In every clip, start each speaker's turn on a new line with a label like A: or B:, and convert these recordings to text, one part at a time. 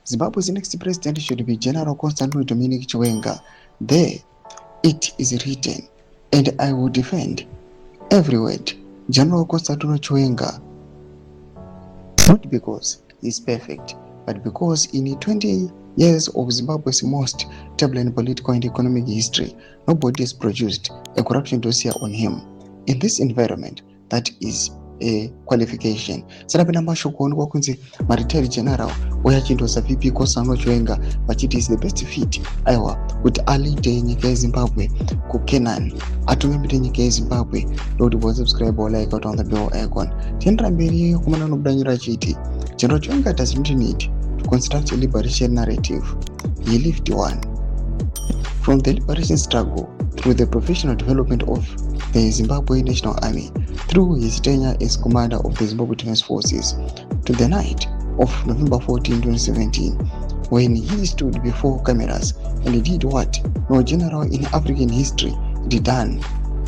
A: Zimbabwe's next president should be General Constantine Dominic Chiwenga. There it is written, and I will defend every word. General Constantine Chiwenga, not because he's perfect, but because in 20 years of Zimbabwe's most turbulent political and economic history, nobody has produced a corruption dossier on him. In this environment, that is a qualification. Sarapena mashoko onekwa kunzi retired general oyachindosa VP Constantine Chiwenga vachiti is the best fit aiwa kuti alide nyika yeZimbabwe kuKenani, atungamirire nyika yeZimbabwe. Ndokuti subscribe or like out on the bell icon. Tiendera mberi kumana nokudanyira chiti General Chiwenga does not need to construct a liberation narrative. He lived one. From the liberation struggle through the professional development of the Zimbabwe National Army, through his tenure as commander of the Zimbabwe Defense Forces, to the night of November 14, 2017, when he stood before cameras and did what no general in African history did done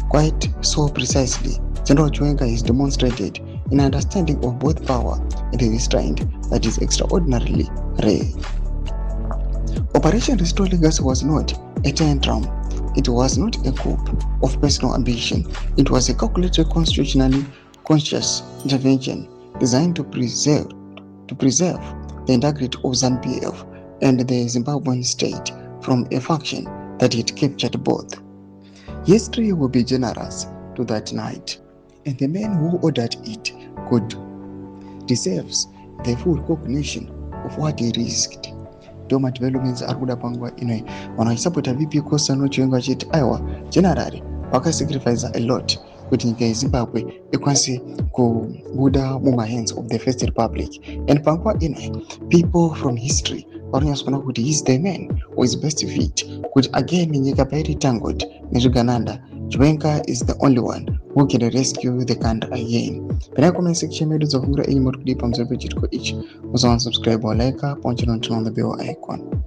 A: quite so precisely. General Chiwenga has demonstrated an understanding of both power and restraint that is extraordinarily rare. Operation Restore Legacy was not a tantrum. It was not a coup of personal ambition. It was a calculated, constitutionally conscious intervention designed to preserve the integrity of ZANU-PF and the Zimbabwean state from a faction that had captured both. History will be generous to that night, and the man who ordered it deserves the full recognition of what he risked. Doma developments are kuda panguva ino vanhu vachisapota VP Constantine Chiwenga vachiti aiwa generally vakasacrifice a lot kuti nyika yeZimbabwe ikwanise kubuda mumahands of the First Republic, and panguva ino people from history vanonyatsoona kuti he is the man who is best fit kuti again nyika pairi tangled nezvigananda, Chiwenga is the only one who can rescue the country again. Pena comment section medu dzavhura enyu muri kudi pamusoro pechitiko ichi. Musawana subscribe or like, punch on the bell icon.